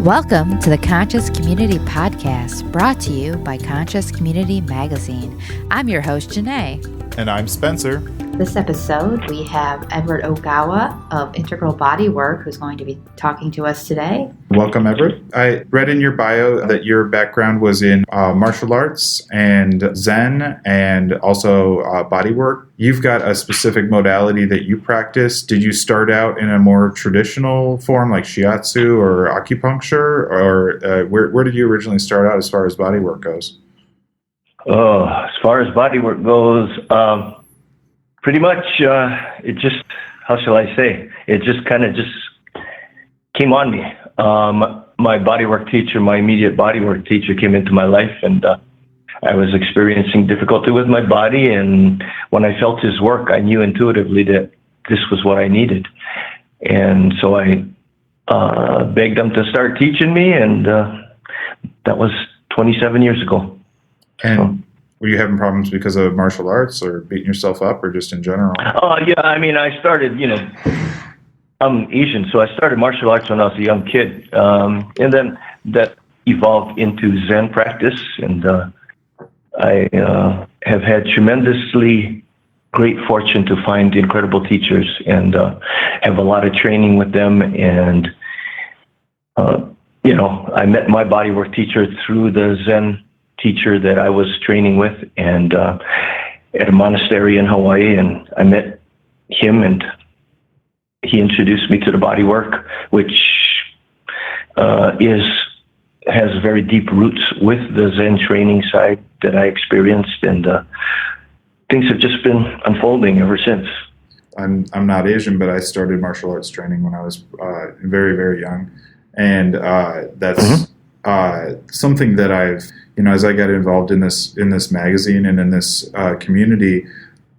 Welcome to the Conscious Community Podcast, brought to you by Conscious Community Magazine. I'm your host, Janae. And I'm Spencer. This episode, we have Everett Ogawa of Integral Bodywork, who's going to be talking to us today. Welcome, Everett. I read in your bio that your background was in martial arts and Zen and also bodywork. You've got a specific modality that you practice. Did you start out in a more traditional form like shiatsu or acupuncture? Or where did you originally start out as far as bodywork goes? Oh, as far as bodywork goes, pretty much it just, how shall I say, it just kind of just came on me. My bodywork teacher, my immediate bodywork teacher came into my life, and I was experiencing difficulty with my body, and when I felt his work, I knew intuitively that this was what I needed. And so I begged him to start teaching me, and that was 27 years ago. And were you having problems because of martial arts or beating yourself up or just in general? Yeah, I mean, I started, I'm Asian, so I started martial arts when I was a young kid. And then that evolved into Zen practice. And I have had tremendously great fortune to find incredible teachers and have a lot of training with them. And, I met my bodywork teacher through the Zen teacher that I was training with, and at a monastery in Hawaii, and I met him, and he introduced me to the bodywork, which has very deep roots with the Zen training side that I experienced, and things have just been unfolding ever since. I'm not Asian, but I started martial arts training when I was very, very young, and that's something that I've, as I got involved in this magazine and in this community,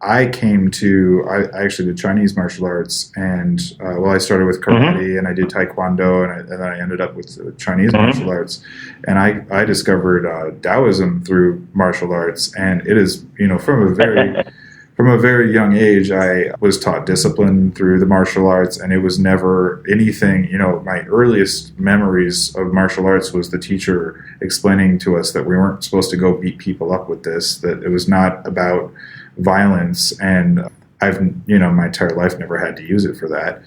I actually did Chinese martial arts, and I started with karate, and I did taekwondo, and then I ended up with Chinese martial arts, and I discovered Taoism through martial arts, and it is, from a very young age, I was taught discipline through the martial arts, and it was never anything, my earliest memories of martial arts was the teacher explaining to us that we weren't supposed to go beat people up with this, that it was not about violence, and I've, my entire life never had to use it for that.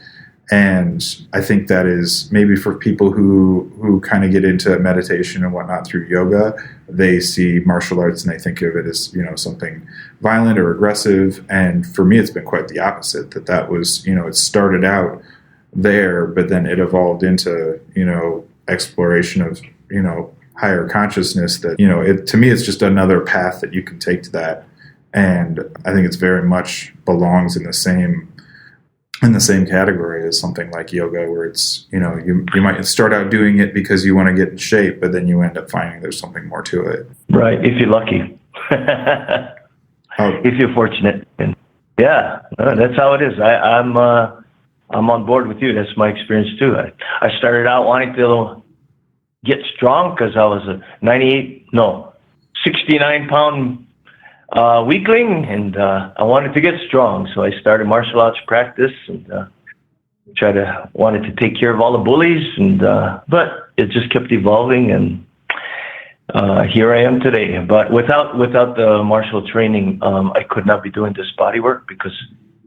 And I think that is maybe for people who kind of get into meditation and whatnot through yoga, they see martial arts and they think of it as, something violent or aggressive. And for me, it's been quite the opposite, that was, it started out there, but then it evolved into, exploration of, higher consciousness that, to me, it's just another path that you can take to that. And I think it's very much belongs in the same category as something like yoga, where it's, you might start out doing it because you want to get in shape, but then you end up finding there's something more to it. Right, if you're lucky. If you're fortunate. And yeah, that's how it is. I'm on board with you. That's my experience too. I started out wanting to get strong because I was a 69-pound weakling, and I wanted to get strong, so I started martial arts practice and wanted to take care of all the bullies, and but it just kept evolving, and here I am today. But without the martial training, I could not be doing this bodywork, because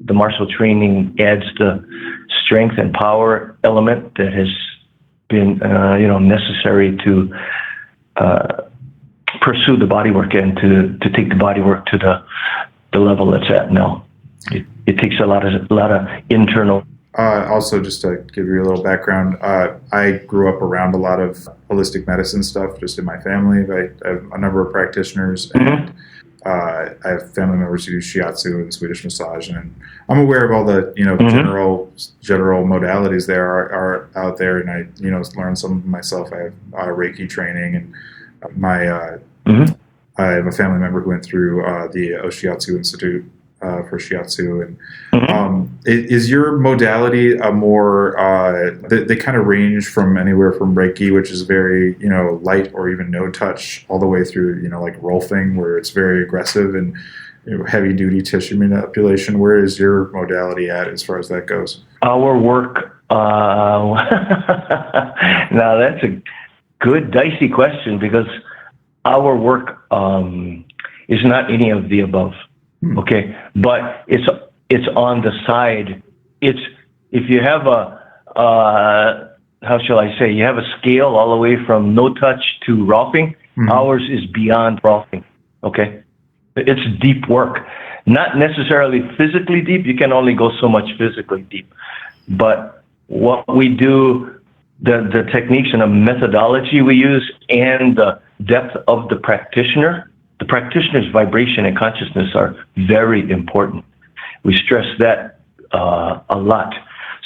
the martial training adds the strength and power element that has been necessary to pursue the bodywork and to take the bodywork to the level it's at now. It takes a lot of internal. Also, just to give you a little background, I grew up around a lot of holistic medicine stuff just in my family. I have a number of practitioners, and I have family members who do shiatsu and Swedish massage, and I'm aware of all the general modalities there are out there, and I learned some of them myself. I have Reiki training, and I have a family member who went through the Oshiatsu Institute for shiatsu, and is your modality a more they kind of range from anywhere from Reiki, which is very light or even no touch, all the way through like rolfing, where it's very aggressive, and heavy duty tissue manipulation. Where is your modality at as far as that goes? Our work Now that's a good dicey question, because our work is not any of the above. Okay, but it's on the side. It's, if you have how shall I say, you have a scale all the way from no touch to rolfing. Ours is beyond rolfing. Okay, it's deep work. Not necessarily physically deep. You can only go so much physically deep. But what we do, the techniques and the methodology we use, and the depth of the practitioner's vibration and consciousness are very important. We stress that a lot.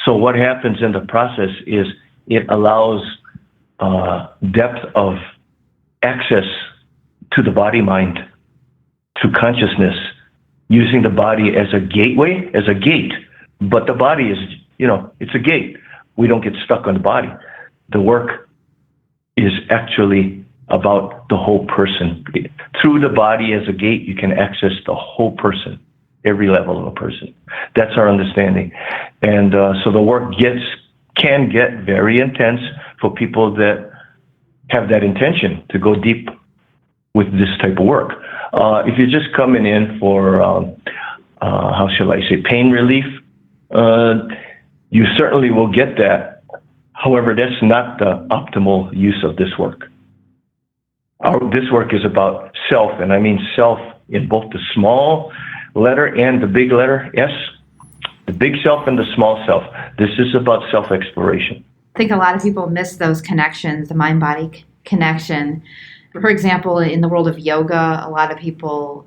So what happens in the process is it allows depth of access to the body-mind, to consciousness, using the body as a gateway, as a gate. But the body is, it's a gate. We don't get stuck on the body. The work is actually about the whole person. Through the body as a gate, you can access the whole person, every level of a person. That's our understanding. And so the work can get very intense for people that have that intention to go deep with this type of work. If you're just coming in for, how shall I say, pain relief, you certainly will get that. However, that's not the optimal use of this work. This work is about self, and I mean self in both the small letter and the big letter S, the big self and the small self. This is about self-exploration. I think a lot of people miss those connections, the mind-body connection. For example, in the world of yoga, a lot of people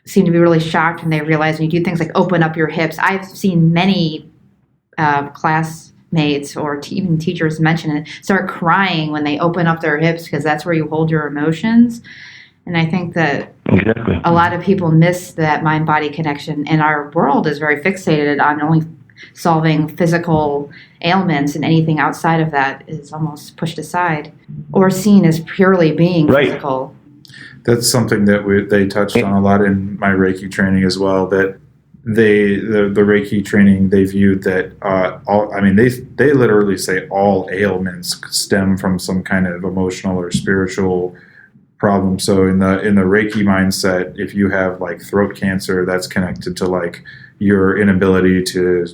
seem to be really shocked when they realize when you do things like open up your hips. I've seen many classmates or even teachers mention it, start crying when they open up their hips, because that's where you hold your emotions. And I think that exactly. A lot of people miss that mind-body connection, and our world is very fixated on only solving physical ailments, and anything outside of that is almost pushed aside or seen as purely being physical. That's something that they touched on a lot in my Reiki training as well, that the Reiki training, they viewed that they literally say all ailments stem from some kind of emotional or spiritual problem. So in the Reiki mindset, if you have like throat cancer, that's connected to like your inability to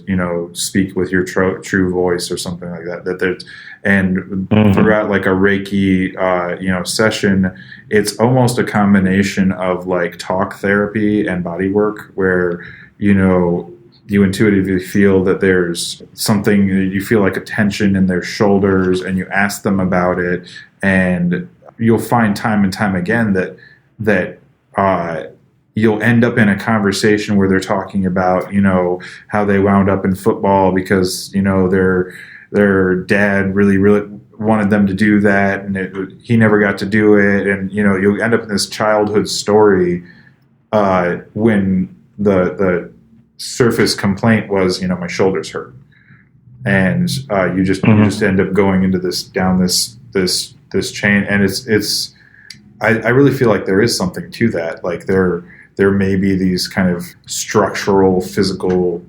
speak with your true voice or something like that. Throughout like a Reiki session, it's almost a combination of like talk therapy and body work, where you intuitively feel that there's something, you feel like a tension in their shoulders, and you ask them about it, and you'll find time and time again that you'll end up in a conversation where they're talking about, how they wound up in football because, their dad really wanted them to do that, and he never got to do it. And, you'll end up in this childhood story when the surface complaint was, my shoulders hurt. And you just end up going into down this chain. And it's I really feel like there is something to that. Like there may be these kind of structural, physical,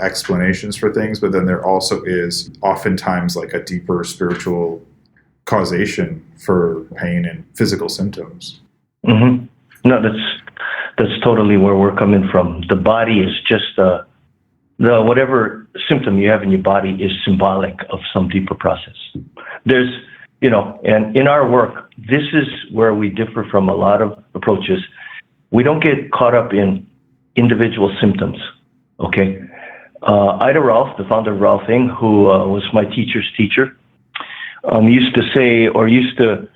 explanations for things, but then there also is oftentimes like a deeper spiritual causation for pain and physical symptoms. Mm-hmm. No, that's totally where we're coming from. The body is just the whatever symptom you have in your body is symbolic of some deeper process. There's, and in our work, this is where we differ from a lot of approaches. We don't get caught up in individual symptoms, okay? Ida Rolf, the founder of Rolfing, who was my teacher's teacher, used to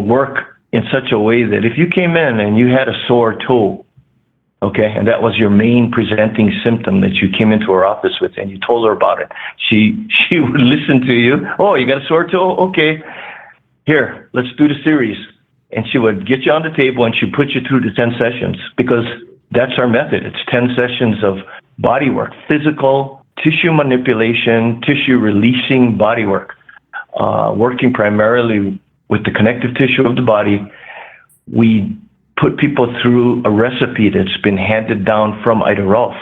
work in such a way that if you came in and you had a sore toe, okay, and that was your main presenting symptom that you came into her office with, and you told her about it, she would listen to you. Oh, you got a sore toe? Okay, here, let's do the series. And she would get you on the table and she'd put you through the 10 sessions, because that's our method. It's 10 sessions of body work, physical, tissue manipulation, tissue releasing body work, working primarily with the connective tissue of the body. We put people through a recipe that's been handed down from Ida Rolf.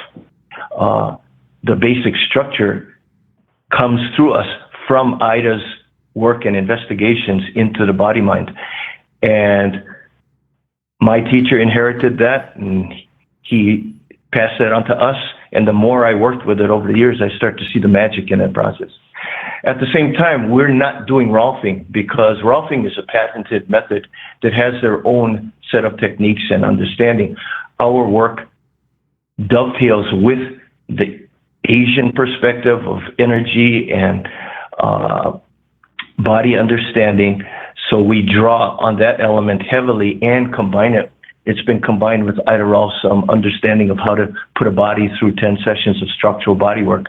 The basic structure comes through us from Ida's work and investigations into the body mind. And my teacher inherited that, and he passed that on to us. And the more I worked with it over the years, I start to see the magic in that process. At the same time, we're not doing Rolfing, because Rolfing is a patented method that has their own set of techniques and understanding. Our work dovetails with the Asian perspective of energy and body understanding. So we draw on that element heavily and combine it. It's been combined with Ida Rolf's understanding of how to put a body through 10 sessions of structural body work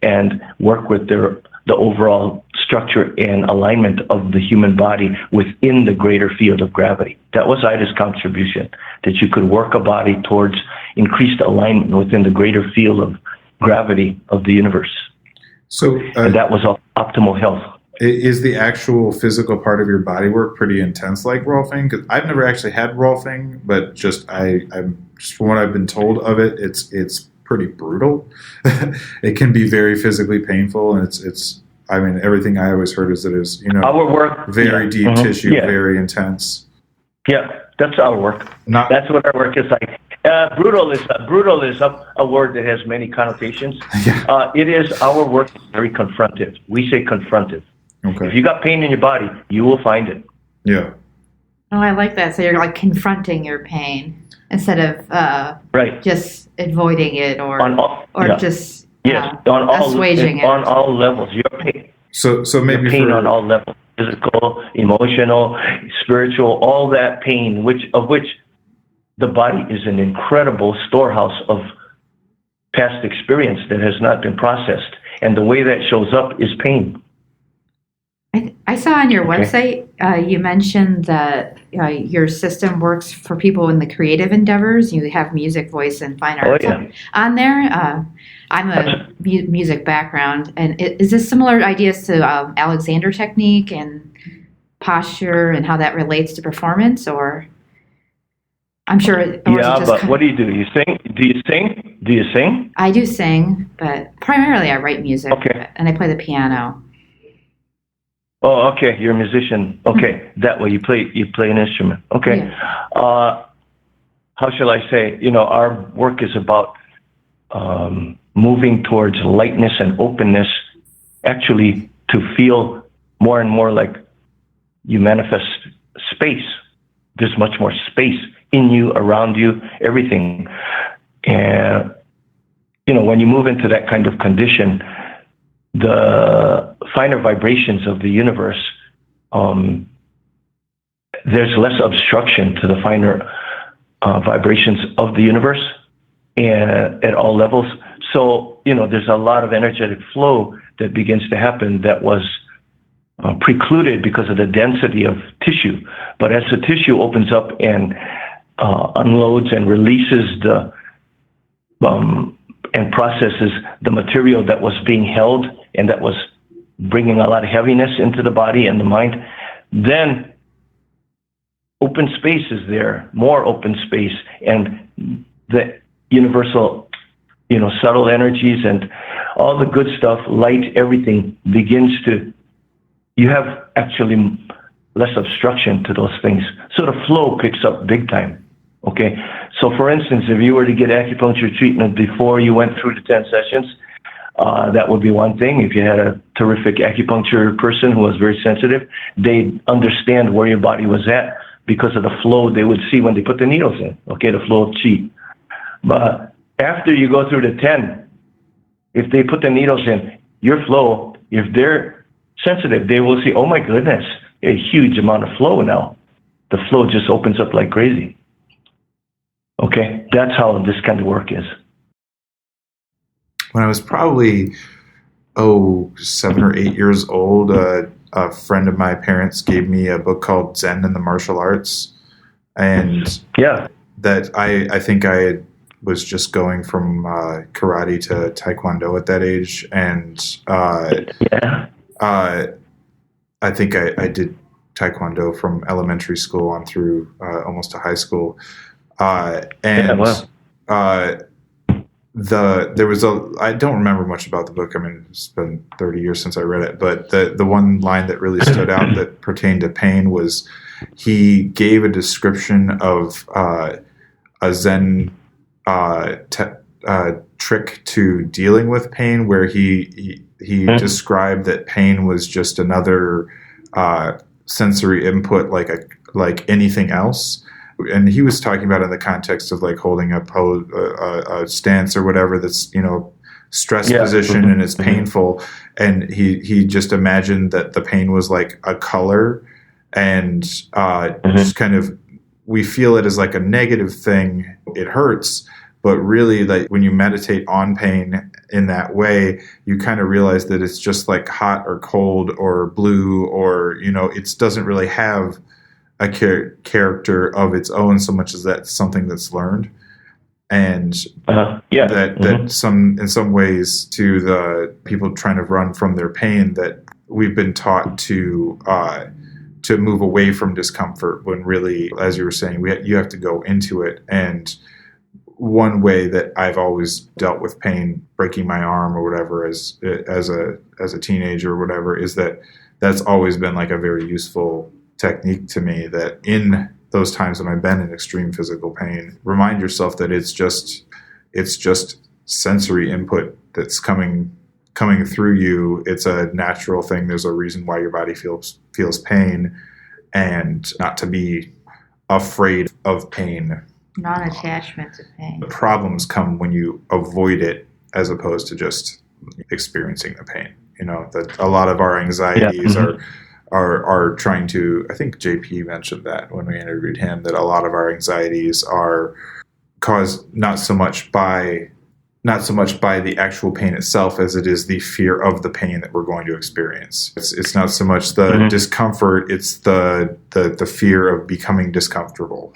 and work with the overall structure and alignment of the human body within the greater field of gravity. That was Ida's contribution, that you could work a body towards increased alignment within the greater field of gravity of the universe. So and that was optimal health. Is the actual physical part of your body work pretty intense like Rolfing? Because I've never actually had Rolfing, but I'm just from what I've been told of it, it's pretty brutal. It can be very physically painful, and it's. I mean, everything I always heard is that it's our work very deep tissue, very intense. Yeah, that's our work. That's what our work is like. Brutal is a word that has many connotations. Yeah. It is our work is very confrontive. We say confrontive. Okay. If you got pain in your body, you will find it. Yeah. Oh, I like that. So you're like confronting your pain instead of just avoiding it just assuaging it. On all levels. Your pain. So maybe pain on all levels: physical, emotional, spiritual, all that pain, of which the body is an incredible storehouse of past experience that has not been processed, and the way that shows up is pain. I saw on your website you mentioned that your system works for people in the creative endeavors. You have music, voice, and fine arts on there. I'm a music background, and is this similar ideas to Alexander technique and posture and how that relates to performance, or? I'm sure. But what do you do? You sing? Do you sing? I do sing, but primarily I write music. Okay. And I play the piano. Oh, okay. You're a musician. Okay, that way you play an instrument. Okay. Yeah. How shall I say? Our work is about moving towards lightness and openness, actually to feel more and more like you manifest space. There's much more space in you, around you, everything. And, when you move into that kind of condition, the finer vibrations of the universe, there's less obstruction to the finer vibrations of the universe and at all levels. So, there's a lot of energetic flow that begins to happen that was precluded because of the density of tissue. But as the tissue opens up and unloads and releases and processes the material that was being held and that was bringing a lot of heaviness into the body and the mind, then open space is there, more open space, and the universal, subtle energies and all the good stuff, light, everything begins to, you have actually less obstruction to those things. So the flow picks up big time. Okay. So for instance, if you were to get acupuncture treatment before you went through the 10 sessions, that would be one thing. If you had a terrific acupuncture person who was very sensitive, they'd understand where your body was at because of the flow they would see when they put the needles in. Okay. The flow of chi. But after you go through the 10, if they put the needles in, your flow, if they're sensitive, they will see, oh my goodness, a huge amount of flow now. The flow just opens up like crazy. Okay, that's how this kind of work is. When I was probably 7 or 8 years old, a friend of my parents gave me a book called Zen and the Martial Arts, and that I think I was just going from karate to taekwondo at that age, and I think I did taekwondo from elementary school on through almost to high school. there was I don't remember much about the book. I mean, it's been 30 years since I read it, but the one line that really stood out that pertained to pain was he gave a description of a Zen trick to dealing with pain, where he described that pain was just another sensory input like anything else. And he was talking about in the context of like holding up a stance or whatever that's, stress position and it's painful. And he just imagined that the pain was like a color, and just kind of, we feel it as like a negative thing. It hurts. But really, like when you meditate on pain in that way, you kind of realize that it's just like hot or cold or blue, or, it doesn't really have a character of its own so much as that's something that's learned. And that in some ways, to the people trying to run from their pain, that we've been taught to move away from discomfort, when really, as you were saying, you have to go into it. And one way that I've always dealt with pain, breaking my arm or whatever, as a teenager or whatever, is that's always been like a very useful technique to me, that in those times when I've been in extreme physical pain, remind yourself that it's just sensory input that's coming through you. It's a natural thing. There's a reason why your body feels pain, and not to be afraid of pain. Non-attachment to pain. The problems come when you avoid it as opposed to just experiencing the pain. That a lot of our anxieties are trying to, I think JP mentioned that when we interviewed him, that a lot of our anxieties are caused not so much by the actual pain itself as it is the fear of the pain that we're going to experience. It's not so much the discomfort, it's the fear of becoming discomfortable.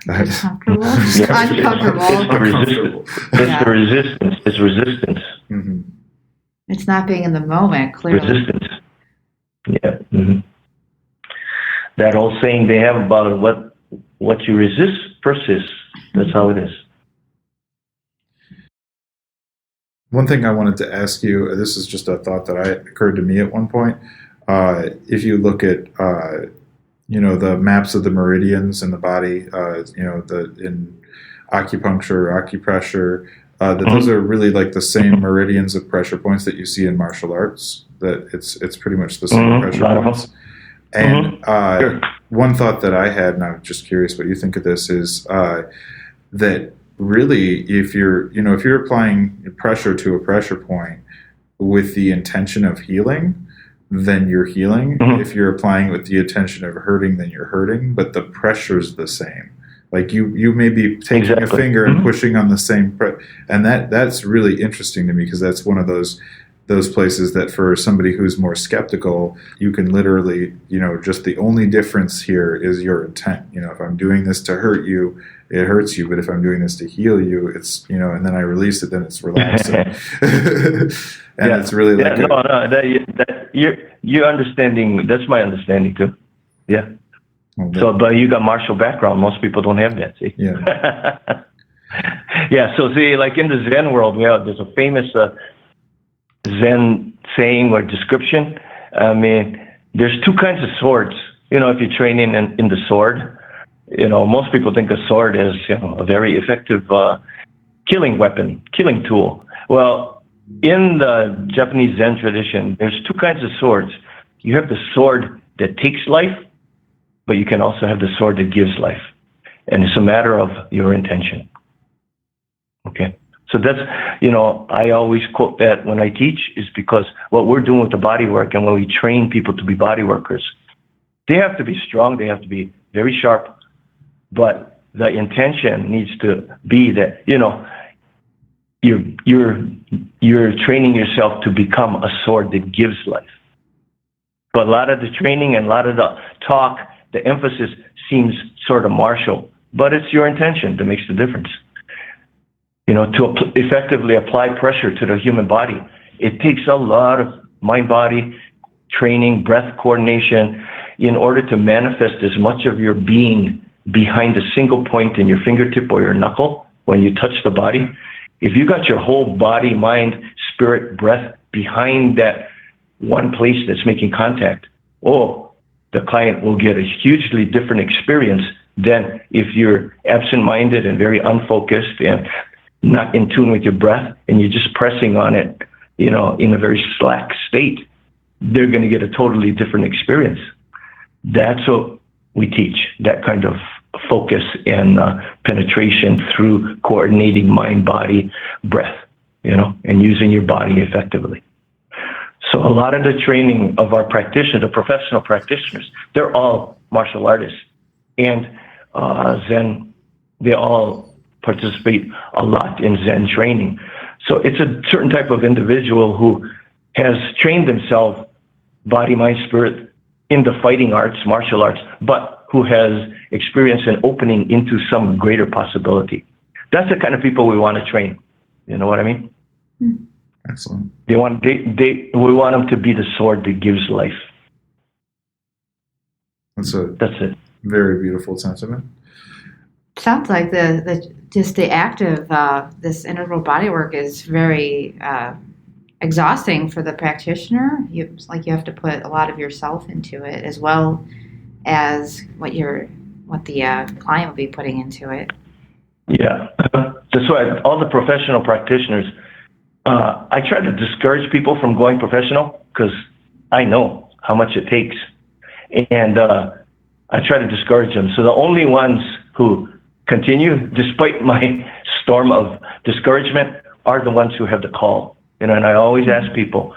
Uncomfortable. Uncomfortable. It's resistance. Mm-hmm. It's not being in the moment, clearly. Resistance. Yeah. Mm-hmm. That old saying they have about what you resist persists. That's how it is. One thing I wanted to ask you, this is just a thought that occurred to me at one point. If you look at, the maps of the meridians in the body, in acupuncture, acupressure, that those are really like the same meridians of pressure points that you see in martial arts. That it's pretty much the same pressure points. And one thought that I had, and I'm just curious what you think of this, is that really, if you're applying pressure to a pressure point with the intention of healing, then you're healing. If you're applying with the intention of hurting, then you're hurting. But the pressure's the same. Like you may be taking a finger and pushing on the same, and that's really interesting to me, because that's one of those places that for somebody who's more skeptical, you can literally, just the only difference here is your intent. If I'm doing this to hurt you, it hurts you. But if I'm doing this to heal you, it's, and then I release it, then it's relaxing. And it's really like... you're understanding, that's my understanding too. Yeah. But you got martial background. Most people don't have that, see? Yeah. Yeah, so see, like in the Zen world, there's a famous... Zen saying or description. I mean, there's two kinds of swords. If you're training in the sword, most people think a sword is, a very effective killing weapon, killing tool. Well, in the Japanese Zen tradition, there's two kinds of swords. You have the sword that takes life, but you can also have the sword that gives life. And it's a matter of your intention. Okay? So that's, I always quote that when I teach, is because what we're doing with the body work, and when we train people to be body workers, they have to be strong, they have to be very sharp, but the intention needs to be that, you're training yourself to become a sword that gives life. But a lot of the training and a lot of the talk, the emphasis seems sort of martial, but it's your intention that makes the difference. To effectively apply pressure to the human body, it takes a lot of mind-body training, breath coordination, in order to manifest as much of your being behind a single point in your fingertip or your knuckle when you touch the body. if you got your whole body, mind, spirit, breath behind that one place that's making contact, the client will get a hugely different experience than if you're absent-minded and very unfocused and not in tune with your breath, and you're just pressing on it, in a very slack state. They're going to get a totally different experience. That's what we teach, that kind of focus and penetration through coordinating mind, body, breath, and using your body effectively. So a lot of the training of our practitioners, the professional practitioners, they're all martial artists. And Zen, they all participate a lot in Zen training. So it's a certain type of individual who has trained themselves, body, mind, spirit, in the fighting arts, martial arts, but who has experienced an opening into some greater possibility. That's the kind of people we want to train. You know what I mean? Excellent. We want them to be the sword that gives life. That's it. Very beautiful sentiment. Sounds like the act of this integral bodywork is very exhausting for the practitioner. You have to put a lot of yourself into it, as well as what the client will be putting into it. Yeah, that's why all the professional practitioners, I try to discourage people from going professional because I know how much it takes, and I try to discourage them. So the only ones who continue, despite my storm of discouragement, are the ones who have the call. And I always ask people,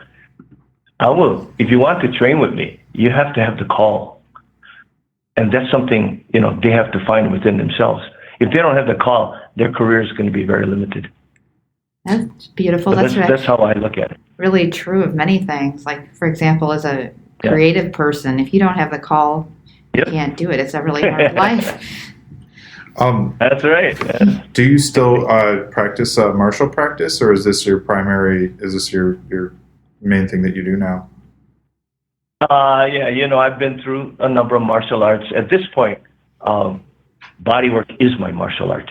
if you want to train with me, you have to have the call. And that's something, they have to find within themselves. If they don't have the call, their career is going to be very limited. That's beautiful. That's how I look at it. Really true of many things. Like, for example, as a creative person, if you don't have the call, you can't do it. It's a really hard life. That's right. Yeah. Do you still practice martial practice, or is this your main thing that you do now? I've been through a number of martial arts. At this point, bodywork is my martial art.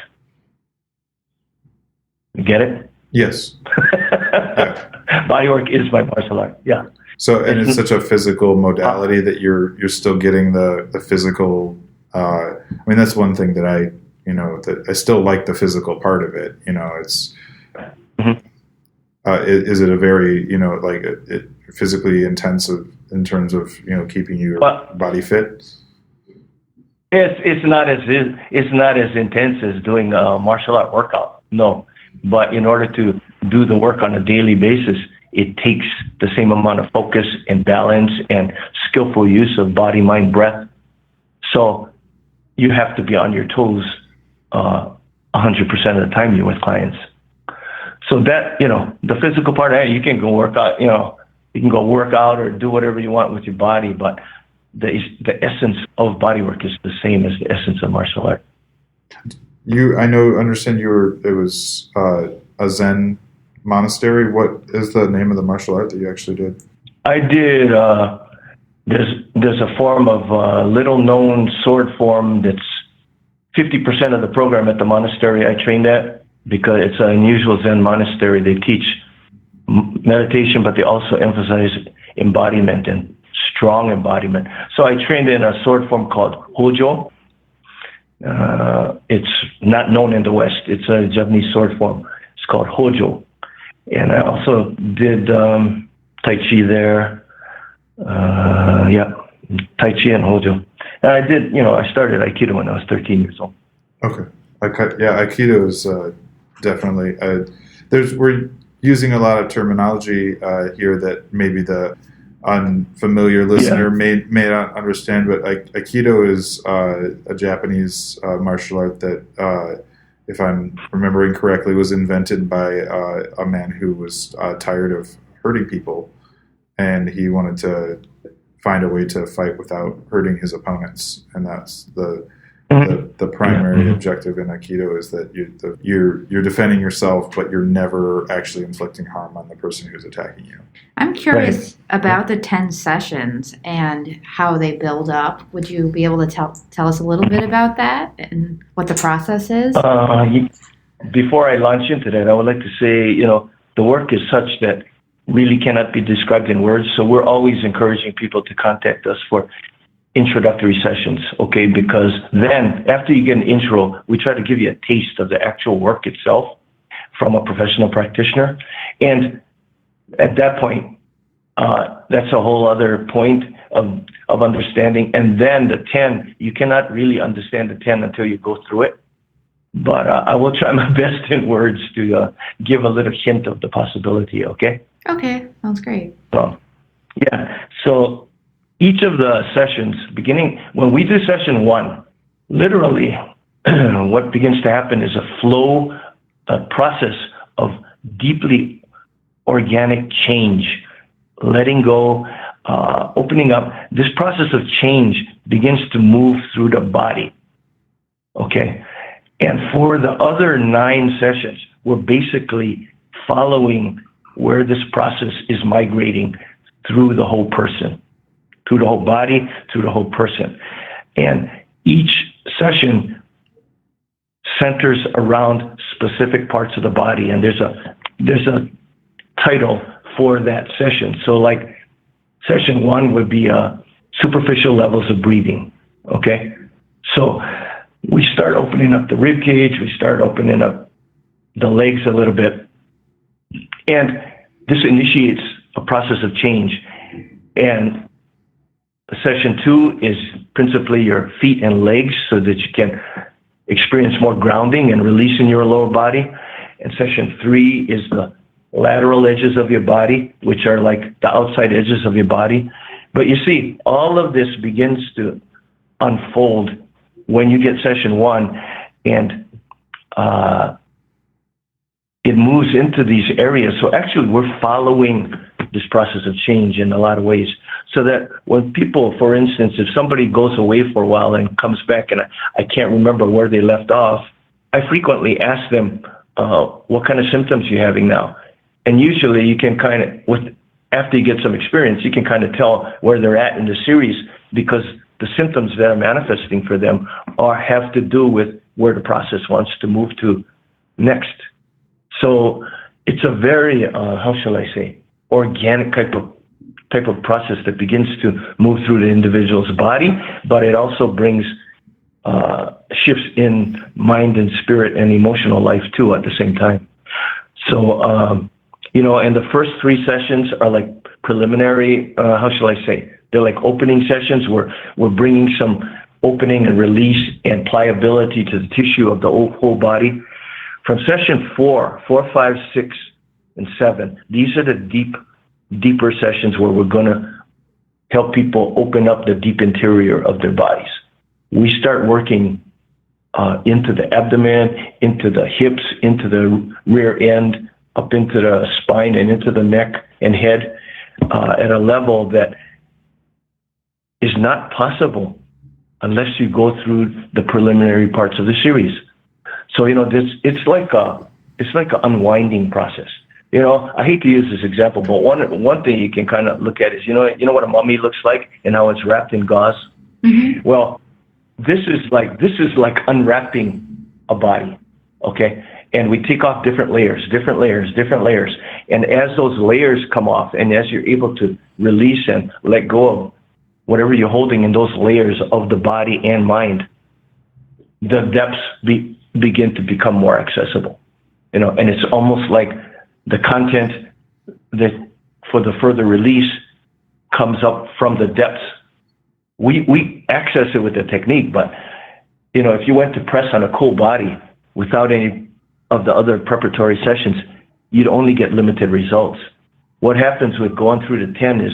You get it? Yes. Bodywork is my martial art. Yeah. So, and it's such a physical modality that you're still getting the physical. That's one thing that that I still like the physical part of it. It's. Mm-hmm. Is it a very physically intensive in terms of keeping your body fit? It's not as intense as doing a martial art workout. No, but in order to do the work on a daily basis, it takes the same amount of focus and balance and skillful use of body, mind, breath. So you have to be on your toes 100% of the time you're with clients. So that, the physical part, you can go work out, you can go work out or do whatever you want with your body, but the essence of bodywork is the same as the essence of martial art. Understand it was a Zen monastery. What is the name of the martial art that you actually did? I did, there's a form of little known sword form that's 50% of the program at the monastery I trained at, because it's an unusual Zen monastery. They teach meditation, but they also emphasize embodiment and strong embodiment. So I trained in a sword form called Hojo. It's not known in the West. It's a Japanese sword form. It's called Hojo. And I also did Tai Chi there. Tai Chi and Hojo. And I did, I started Aikido when I was 13 years old. Okay. Aikido is definitely, we're using a lot of terminology here that maybe the unfamiliar listener may not understand, but Aikido is a Japanese martial art that, if I'm remembering correctly, was invented by a man who was tired of hurting people, and he wanted to find a way to fight without hurting his opponents, and that's the primary objective in Aikido, is that you're defending yourself, but you're never actually inflicting harm on the person who's attacking you. I'm curious about the 10 sessions and how they build up. Would you be able to tell us a little bit about that and what the process is? before I launch into that, I would like to say, the work is such that really cannot be described in words. So we're always encouraging people to contact us for introductory sessions, okay? Because then after you get an intro, we try to give you a taste of the actual work itself from a professional practitioner. And at that point, that's a whole other point of understanding. And then the 10, you cannot really understand the 10 until you go through it. But I will try my best in words to give a little hint of the possibility, okay? Okay, sounds great. So each of the sessions, beginning, when we do session 1, literally what begins to happen is a flow, a process of deeply organic change, letting go, opening up. This process of change begins to move through the body, okay? And for the other 9 sessions, we're basically following where this process is migrating through the whole person, through the whole body, through the whole person. And each session centers around specific parts of the body, and there's a title for that session. So like session 1 would be superficial levels of breathing, okay? So we start opening up the rib cage, we start opening up the legs a little bit, and this initiates a process of change. And session 2 is principally your feet and legs so that you can experience more grounding and release in your lower body. And session 3 is the lateral edges of your body, which are like the outside edges of your body. But you see, all of this begins to unfold when you get session 1, and it moves into these areas. So actually, we're following this process of change in a lot of ways. So that when people, for instance, if somebody goes away for a while and comes back and I can't remember where they left off, I frequently ask them, what kind of symptoms are you having now? And usually you can kind of, after you get some experience, you can kind of tell where they're at in the series, because the symptoms that are manifesting for them have to do with where the process wants to move to next. So it's a very, how shall I say, organic type of process that begins to move through the individual's body, but it also brings shifts in mind and spirit and emotional life too at the same time. So, and the first 3 sessions are like preliminary, how shall I say, they're like opening sessions where we're bringing some opening and release and pliability to the tissue of the whole body. From session 4, 5, 6, and 7, these are the deeper sessions where we're going to help people open up the deep interior of their bodies. We start working into the abdomen, into the hips, into the rear end, up into the spine and into the neck and head at a level that is not possible unless you go through the preliminary parts of the series. So, it's like an unwinding process. I hate to use this example, but one thing you can kind of look at is, you know what a mummy looks like and how it's wrapped in gauze? Mm-hmm. Well, this is like unwrapping a body, okay? And we take off different layers. And as those layers come off, and as you're able to release and let go of whatever you're holding in those layers of the body and mind, the depths begin to become more accessible. And it's almost like the content that for the further release comes up from the depths. We access it with the technique, but if you went to press on a cool body without any of the other preparatory sessions, you'd only get limited results. What happens with going through the 10 is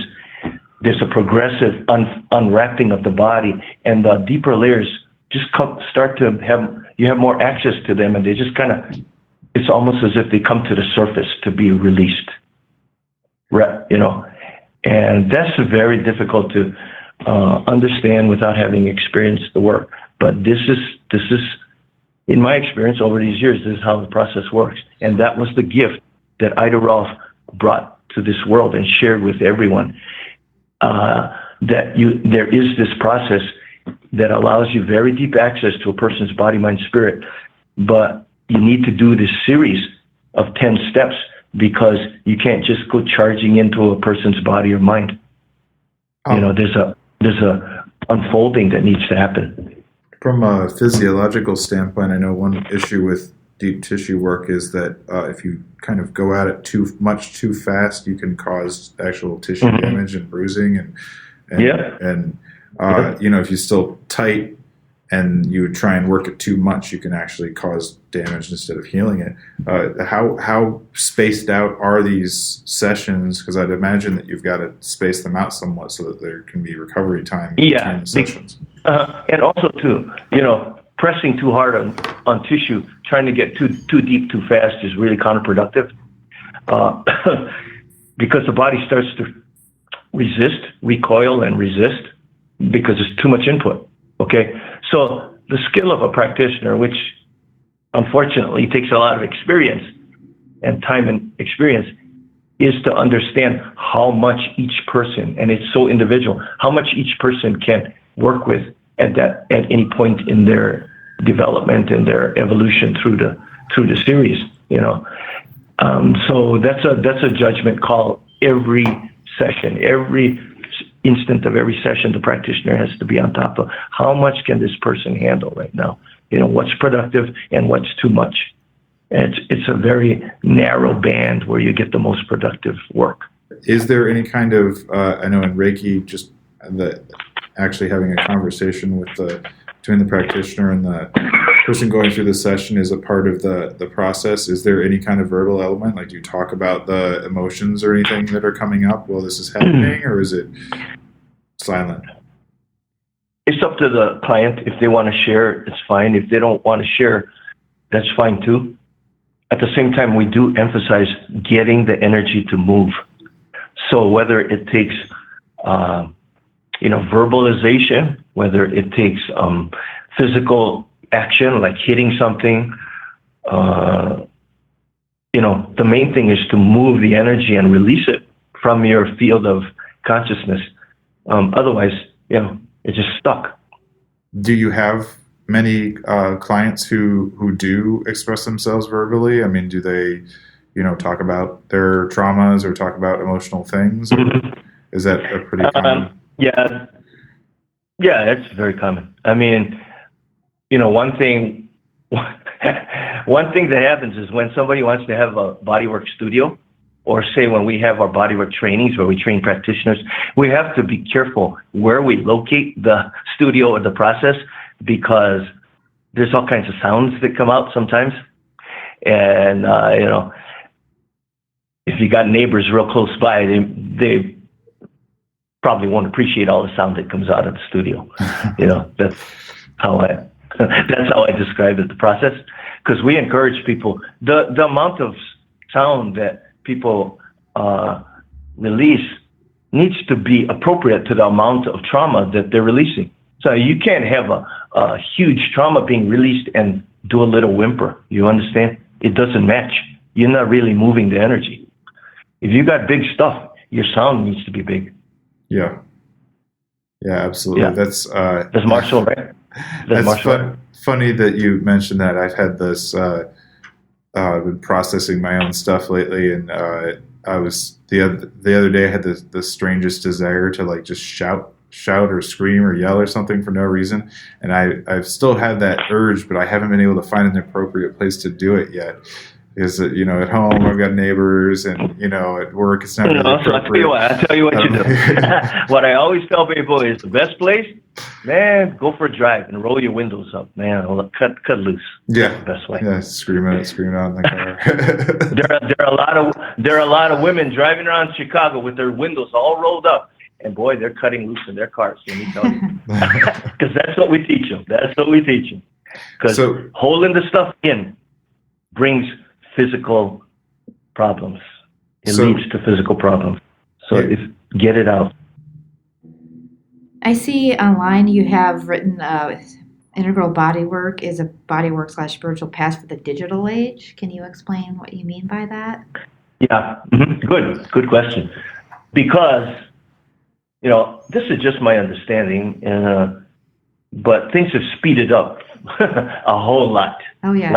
there's a progressive unwrapping of the body, and the deeper layers just start to have more access to them, and they just kind of, it's almost as if they come to the surface to be released, and that's very difficult to understand without having experienced the work. But this is, in my experience over these years, this is how the process works. And that was the gift that Ida Rolf brought to this world and shared with everyone, there is this process that allows you very deep access to a person's body, mind, spirit, but you need to do this series of 10 steps because you can't just go charging into a person's body or mind. You know, there's a unfolding that needs to happen. From a physiological standpoint, I know one issue with deep tissue work is that if you kind of go at it too fast, you can cause actual tissue damage and bruising, and you know, if you're still tight and you try and work it too much, you can actually cause damage instead of healing it. How spaced out are these sessions? Because I'd imagine that you've got to space them out somewhat so that there can be recovery time between the sessions. And also too, you know, pressing too hard on tissue, trying to get too deep too fast is really counterproductive, because the body starts to recoil and resist because there's too much input. Okay, so the skill of a practitioner, which unfortunately takes a lot of experience and time and experience, is to understand how much each person, and it's so individual, how much each person can work with at any point in their development and their evolution through the series. You know, so that's a judgment call. Every session, every instant of every session, the practitioner has to be on top of how much can this person handle right now. You know, what's productive and what's too much. And it's a very narrow band where you get the most productive work. Is there any kind of I know in Reiki, just actually having a conversation between the practitioner and the person going through the session is a part of the process. Is there any kind of verbal element? Like, do you talk about the emotions or anything that are coming up while this is happening, or is it silent? It's up to the client. If they want to share, it's fine. If they don't want to share, that's fine too. At the same time, we do emphasize getting the energy to move. So whether it takes, verbalization, whether it takes physical action like hitting something, the main thing is to move the energy and release it from your field of consciousness. Otherwise, it's just stuck. Do you have many clients who do express themselves verbally? I mean, do they, talk about their traumas or talk about emotional things? Mm-hmm. Is that a pretty common? Yeah, it's very common. I mean, one thing that happens is when somebody wants to have a bodywork studio, or say when we have our bodywork trainings where we train practitioners, we have to be careful where we locate the studio or the process, because there's all kinds of sounds that come out sometimes. And, if you got neighbors real close by, they probably won't appreciate all the sound that comes out of the studio. That's how I describe it, the process, because we encourage people, the amount of sound that people release needs to be appropriate to the amount of trauma that they're releasing. So you can't have a huge trauma being released and do a little whimper. You understand? It doesn't match. You're not really moving the energy. If you got big stuff, your sound needs to be big. Yeah, absolutely. Yeah. That's Marshall, right? That's funny that you mentioned that. I've had this been processing my own stuff lately, and I was the other day I had the strangest desire to like just shout or scream or yell or something for no reason, and I've still had that urge, but I haven't been able to find an appropriate place to do it yet. Because at home I've got neighbors, and at work it's not really appropriate. I'll tell you what you do. What I always tell people is the best place, man, go for a drive and roll your windows up, man. Cut loose. Yeah, that's the best way. Yeah, scream out in the car. There are a lot of women driving around Chicago with their windows all rolled up, and boy, they're cutting loose in their cars. Let me tell you, because that's what we teach them. Because holding the stuff in brings physical problems. It leads to physical problems. So get it out. I see online you have written Integral Bodywork is a bodywork/spiritual path for the digital age. Can you explain what you mean by that? Yeah, good question. Because, this is just my understanding, but things have speeded up a whole lot. Oh, yeah.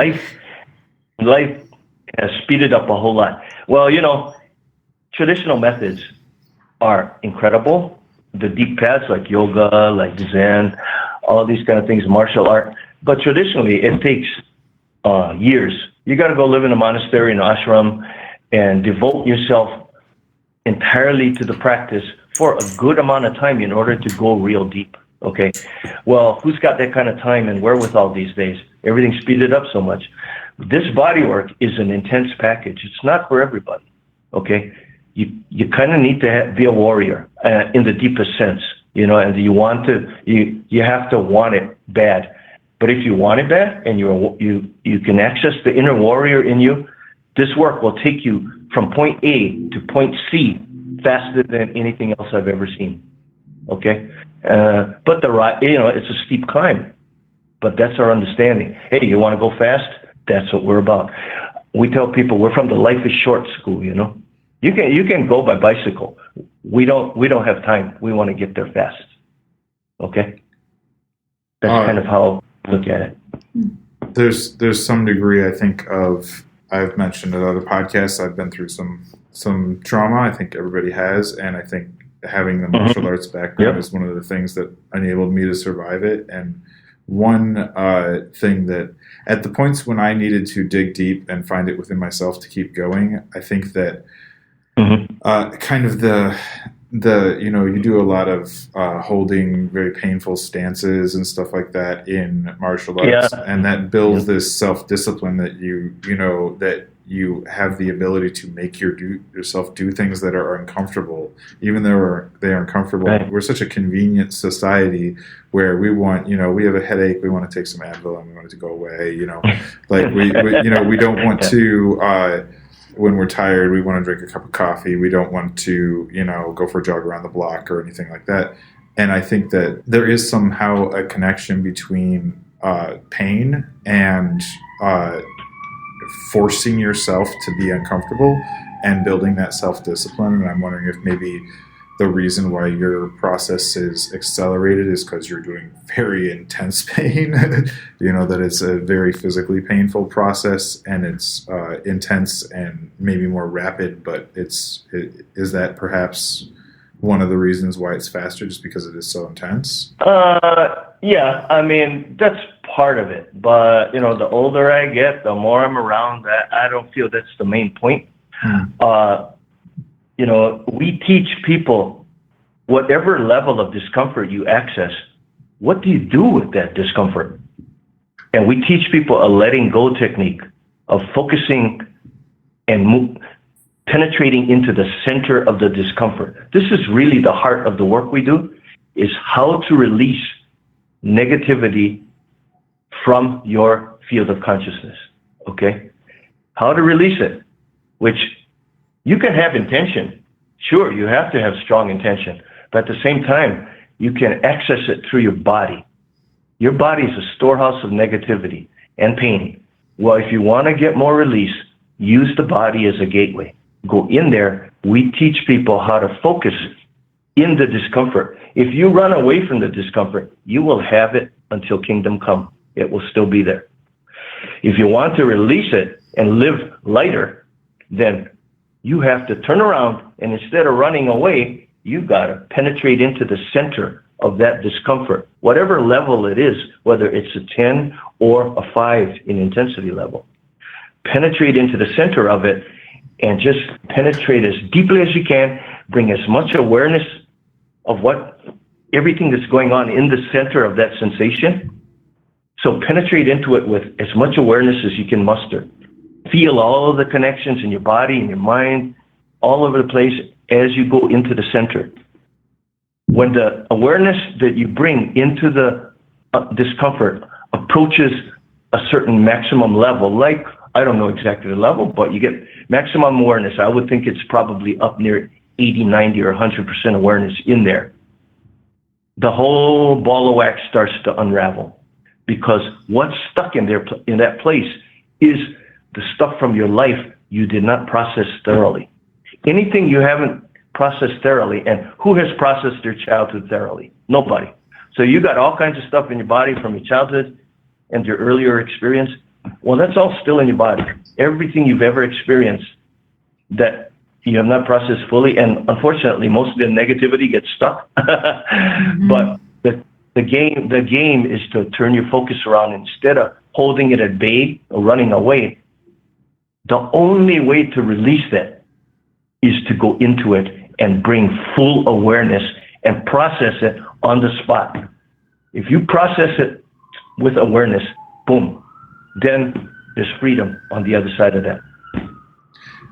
life has speeded up a whole lot. Well, traditional methods are incredible. The deep paths like yoga, like Zen, all these kind of things, martial art. But traditionally, it takes years. You got to go live in a monastery, an ashram, and devote yourself entirely to the practice for a good amount of time in order to go real deep. Okay. Well, who's got that kind of time and wherewithal these days? Everything's speeded up so much. This bodywork is an intense package. It's not for everybody. Okay. You kind of need to be a warrior in the deepest sense, and you have to want it bad. But if you want it bad and you can access the inner warrior in you, this work will take you from point A to point C faster than anything else I've ever seen. Okay. But it's a steep climb, but that's our understanding. Hey, you want to go fast? That's what we're about. We tell people we're from the life is short school, You can go by bicycle. We don't have time. We want to get there fast. Okay? That's kind of how I look at it. There's some degree, I think, I've mentioned in other podcasts, I've been through some trauma. I think everybody has, and I think having the martial arts background is one of the things that enabled me to survive it. And one thing that at the points when I needed to dig deep and find it within myself to keep going, I think that kind of the you do a lot of holding very painful stances and stuff like that in martial arts, and that builds this self-discipline that that you have the ability to make yourself do things that are uncomfortable, even though they are uncomfortable. Right. We're such a convenient society where we want, we have a headache, we want to take some Advil and we want it to go away. Like we don't want to. When we're tired, we want to drink a cup of coffee. We don't want to, go for a jog around the block or anything like that. And I think that there is somehow a connection between pain and forcing yourself to be uncomfortable and building that self-discipline. And I'm wondering if maybe the reason why your process is accelerated is because you're doing very intense pain, that it's a very physically painful process and it's intense and maybe more rapid, but is that perhaps one of the reasons why it's faster, just because it is so intense? Yeah, I mean, that's part of it. But, the older I get, the more I'm around that, I don't feel that's the main point. We teach people whatever level of discomfort you access, what do you do with that discomfort? And we teach people a letting go technique of focusing and penetrating into the center of the discomfort. This is really the heart of the work we do, is how to release negativity from your field of consciousness, okay? How to release it, which you can have intention. Sure, you have to have strong intention, but at the same time, you can access it through your body. Your body is a storehouse of negativity and pain. Well, if you want to get more release, use the body as a gateway. Go in there. We teach people how to focus in the discomfort. If you run away from the discomfort, you will have it until kingdom come. It will still be there. If you want to release it and live lighter, then you have to turn around, and instead of running away, you got to penetrate into the center of that discomfort, whatever level it is, whether it's a 10 or a 5 in intensity level. Penetrate into the center of it and just penetrate as deeply as you can. Bring as much awareness of everything that's going on in the center of that sensation. So penetrate into it with as much awareness as you can muster. Feel all of the connections in your body and your mind all over the place as you go into the center. When the awareness that you bring into the discomfort approaches a certain maximum level, like, I don't know exactly the level, but you get maximum awareness. I would think it's probably up near 80, 90, or 100% awareness in there. The whole ball of wax starts to unravel, because what's stuck in there, in that place, is the stuff from your life you did not process thoroughly. Anything you haven't processed thoroughly, and who has processed their childhood thoroughly? Nobody. So you got all kinds of stuff in your body from your childhood and your earlier experience. Well, that's all still in your body. Everything you've ever experienced that you have not processed fully, and unfortunately, most of the negativity gets stuck. But the game is to turn your focus around. Instead of holding it at bay or running away, the only way to release that is to go into it and bring full awareness and process it on the spot. If you process it with awareness, boom, then there's freedom on the other side of that.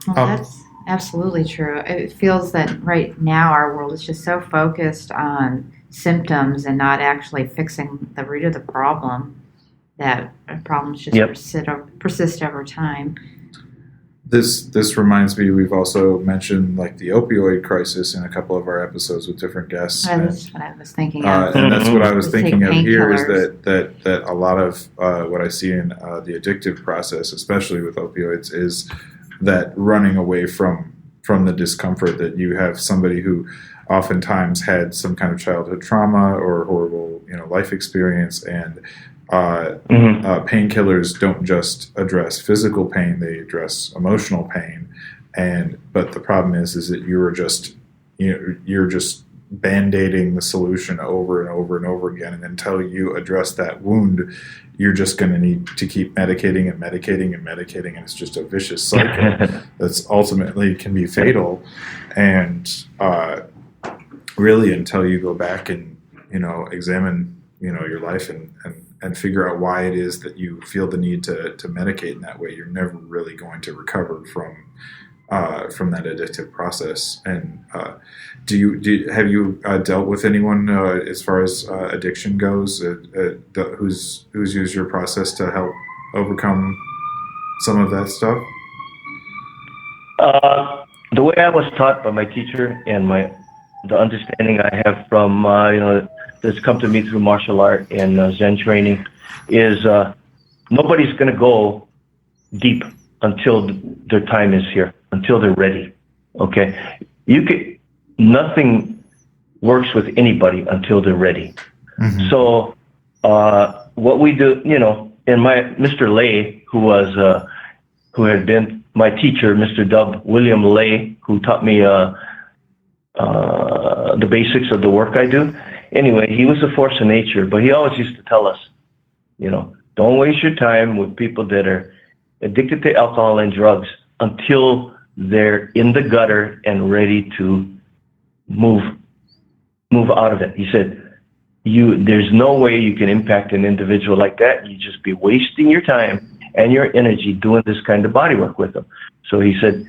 Well, that's absolutely true. It feels that right now our world is just so focused on symptoms and not actually fixing the root of the problem, that problems just persist over time. This reminds me, we've also mentioned like the opioid crisis in a couple of our episodes with different guests. That's what I was thinking of. And that's what I was thinking of here, is painkillers. that a lot of what I see in the addictive process, especially with opioids, is that running away from the discomfort, that you have somebody who oftentimes had some kind of childhood trauma or horrible, life experience, and painkillers don't just address physical pain; they address emotional pain. But the problem is that you're just band-aiding the solution over and over and over again, and until you address that wound, you're just going to need to keep medicating and medicating and medicating, and it's just a vicious cycle that's ultimately can be fatal. And really, until you go back and examine your life and figure out why it is that you feel the need to medicate in that way, you're never really going to recover from that addictive process. And have you dealt with anyone as far as addiction goes who's used your process to help overcome some of that stuff? The way I was taught by my teacher and the understanding I have from that's come to me through martial art and Zen training is nobody's going to go deep until their time is here, until they're ready. Okay, nothing works with anybody until they're ready. Mm-hmm. So what we do, and Mr. Lay, who had been my teacher, Mr. Dub William Lay, who taught me the basics of the work I do. Anyway, he was a force of nature, but he always used to tell us, don't waste your time with people that are addicted to alcohol and drugs until they're in the gutter and ready to move out of it. He said, there's no way you can impact an individual like that. You just be wasting your time and your energy doing this kind of body work with them. So he said,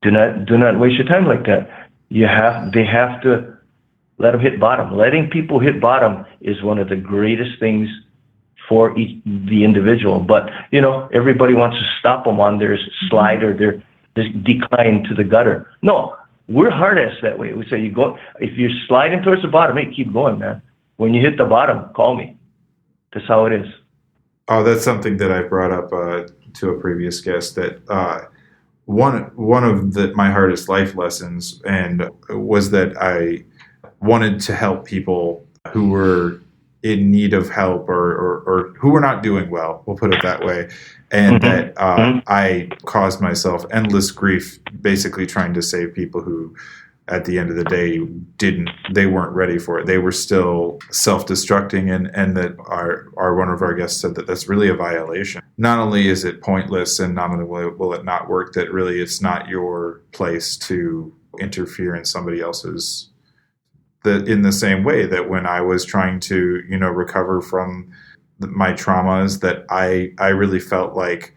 do not waste your time like that. They have to let them hit bottom. Letting people hit bottom is one of the greatest things for the individual. But, everybody wants to stop them on their slide or their decline to the gutter. No, we're hard-ass that way. We say, if you're sliding towards the bottom, hey, keep going, man. When you hit the bottom, call me. That's how it is. Oh, that's something that I brought up to a previous guest, that one of my hardest life lessons was that I wanted to help people who were in need of help or who were not doing well, we'll put it that way, and that I caused myself endless grief basically trying to save people who at the end of the day they weren't ready for it. They were still self-destructing, and that our one of our guests said that that's really a violation. Not only is it pointless, and not only will it not work, that really it's not your place to interfere in somebody else's, in the same way that when I was trying to recover from my traumas, that I really felt like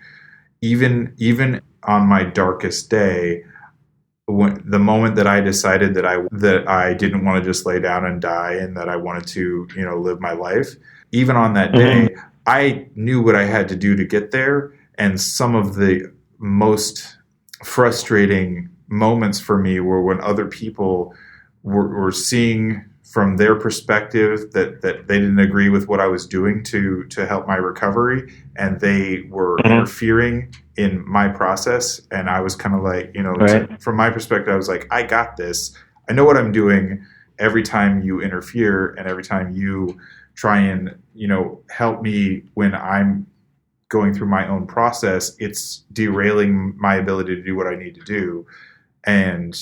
even on my darkest day, when the moment that I decided that I didn't want to just lay down and die, and that I wanted to live my life, even on that day, I knew what I had to do to get there. And some of the most frustrating moments for me were when other people were seeing from their perspective that they didn't agree with what I was doing to help my recovery, and they were interfering in my process. And I was kind of like, from my perspective, I was like, I got this. I know what I'm doing. Every time you interfere and every time you try and, help me when I'm going through my own process, it's derailing my ability to do what I need to do. And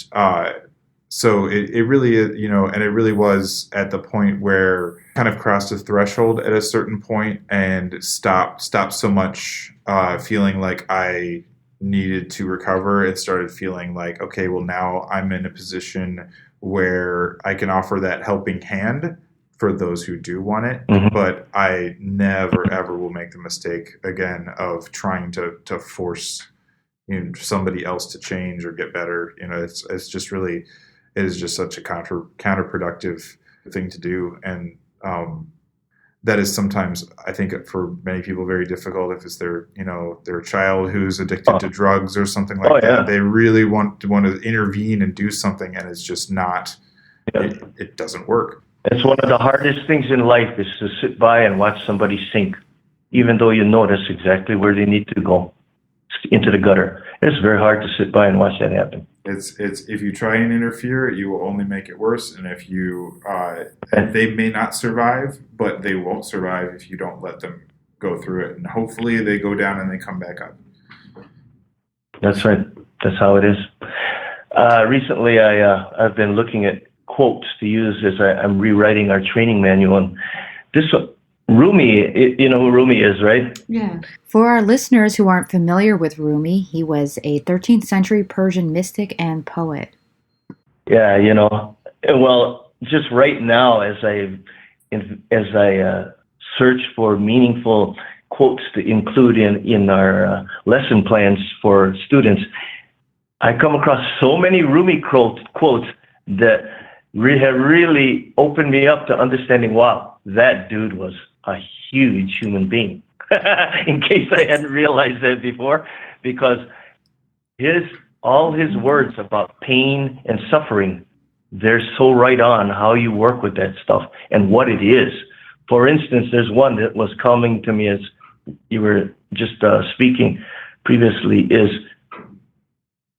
so it really is, and it really was at the point where kind of crossed a threshold at a certain point and stopped so much feeling like I needed to recover and started feeling like, okay, well, now I'm in a position where I can offer that helping hand for those who do want it. But I never, ever will make the mistake again of trying to force somebody else to change or get better. It's just really, it is just such a counterproductive thing to do. And that is sometimes, I think, for many people very difficult if it's their child who's addicted to drugs or something like that. They really want to intervene and do something, and it's just not, it doesn't work. It's one of the hardest things in life is to sit by and watch somebody sink, even though you know that's exactly where they need to go, into the gutter. It's very hard to sit by and watch that happen. It's if you try and interfere, you will only make it worse. And if you, they may not survive, but they won't survive if you don't let them go through it. And hopefully they go down and they come back up. That's right. That's how it is. Recently, I've been looking at quotes to use as I'm rewriting our training manual. And this one, Rumi, you know who Rumi is, right? Yeah. For our listeners who aren't familiar with Rumi, he was a 13th century Persian mystic and poet. Yeah, well, just right now as I search for meaningful quotes to include in our lesson plans for students, I come across so many Rumi quotes that have really opened me up to understanding, wow, that dude was a huge human being. In case I hadn't realized that before, because all his words about pain and suffering, they're so right on how you work with that stuff and what it is. For instance, there's one that was coming to me as you were just speaking previously, is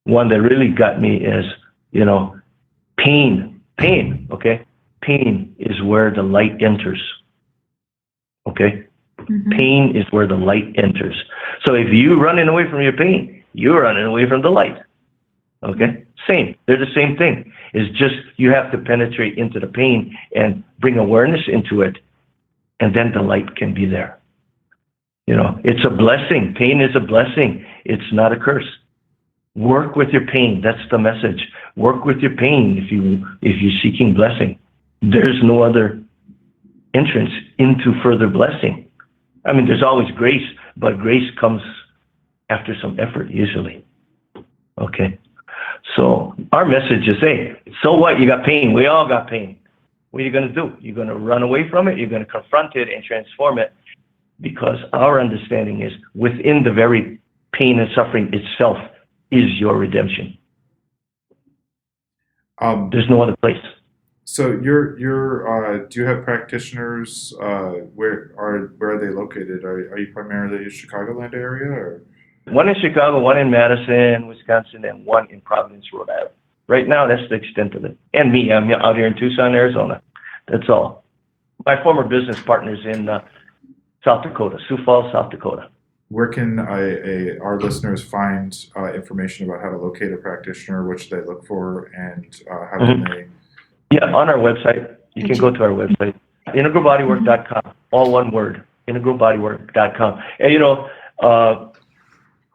one that really got me is, pain, okay? Pain is where the light enters, okay? Mm-hmm. Pain is where the light enters. So if you're running away from your pain, you're running away from the light, okay? Same. They're the same thing. It's just you have to penetrate into the pain and bring awareness into it, and then the light can be there. It's a blessing. Pain is a blessing. It's not a curse. Work with your pain. That's the message. Work with your pain if you're seeking blessing. There's no other entrance into further blessing. I mean, there's always grace, but grace comes after some effort, usually. Okay? So our message is, hey, so what? You got pain. We all got pain. What are you going to do? You're going to run away from it. You're going to confront it and transform it, because our understanding is within the very pain and suffering itself is your redemption. There's no other place. So you're do you have practitioners? Where are they located? Are you primarily in the Chicagoland area, or? One in Chicago, one in Madison, Wisconsin, and one in Providence, Rhode Island. Right now, that's the extent of it. And me, I'm out here in Tucson, Arizona. That's all. My former business partner's in South Dakota, Sioux Falls, South Dakota. Where can our listeners find information about how to locate a practitioner, what should they look for, and how can they? Yeah, on our website. You can go to our website, integralbodywork.com, all one word, integralbodywork.com. And,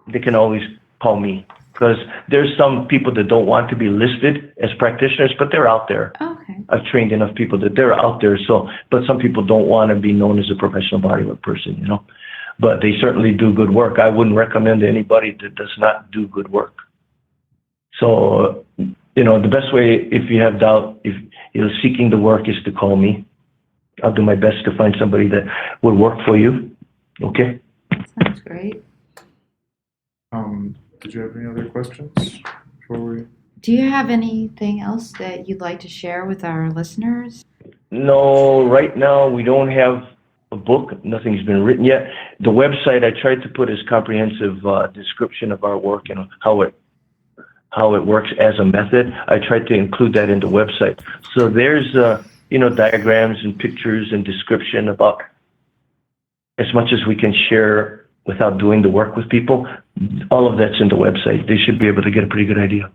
they can always call me, because there's some people that don't want to be listed as practitioners, but they're out there. Okay. I've trained enough people that they're out there. So, but some people don't want to be known as a professional bodywork person, but they certainly do good work. I wouldn't recommend anybody that does not do good work. So, the best way, if you have doubt, if you're seeking the work, is to call me. I'll do my best to find somebody that would work for you. Okay? Sounds great. Did you have any other questions before we? Do you have anything else that you'd like to share with our listeners? No, right now we don't have a book. Nothing's been written yet. The website, I tried to put as comprehensive description of our work and how it works as a method. I tried to include that in the website. So there's diagrams and pictures and description about as much as we can share without doing the work with people, all of that's in the website. They should be able to get a pretty good idea.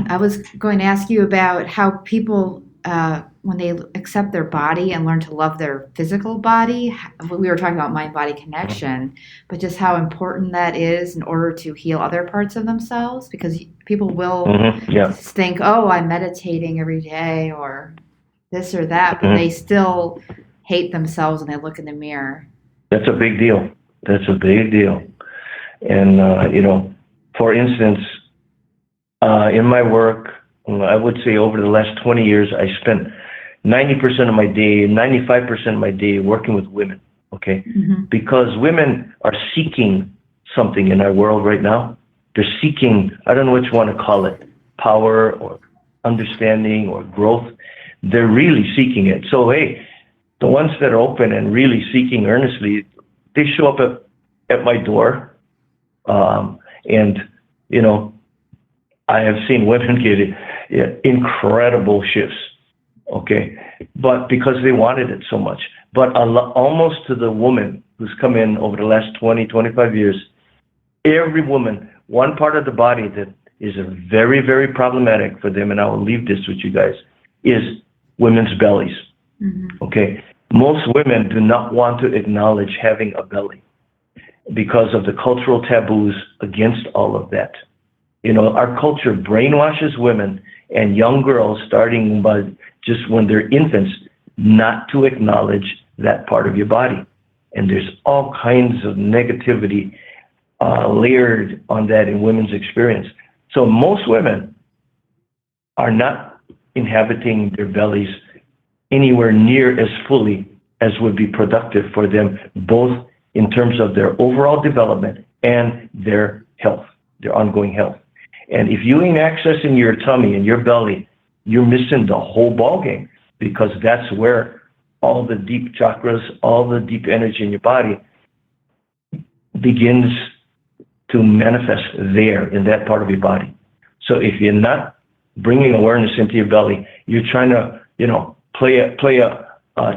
I was going to ask you about how people, when they accept their body and learn to love their physical body, we were talking about mind-body connection, but just how important that is in order to heal other parts of themselves, because people will think, oh, I'm meditating every day or this or that, but they still hate themselves when they look in the mirror. That's a big deal. That's a big deal. And, for instance, in my work, I would say over the last 20 years, I spent 90% of my day, 95% of my day working with women, okay? Mm-hmm. Because women are seeking something in our world right now. They're seeking, I don't know what you want to call it, power or understanding or growth. They're really seeking it. So, hey, the ones that are open and really seeking earnestly, they show up at my door. I have seen women get incredible shifts, okay? But because they wanted it so much. But almost to the woman who's come in over the last 20, 25 years, every woman, one part of the body that is very, very problematic for them, and I will leave this with you guys, is women's bellies, okay? Most women do not want to acknowledge having a belly because of the cultural taboos against all of that. Our culture brainwashes women and young girls starting by just when they're infants not to acknowledge that part of your body. And there's all kinds of negativity layered on that in women's experience. So most women are not inhabiting their bellies anywhere near as fully as would be productive for them, both in terms of their overall development and their health, their ongoing health. And if you ain't accessing your tummy and your belly, you're missing the whole ballgame, because that's where all the deep chakras, all the deep energy in your body begins to manifest there in that part of your body. So if you're not bringing awareness into your belly, you're trying to, play a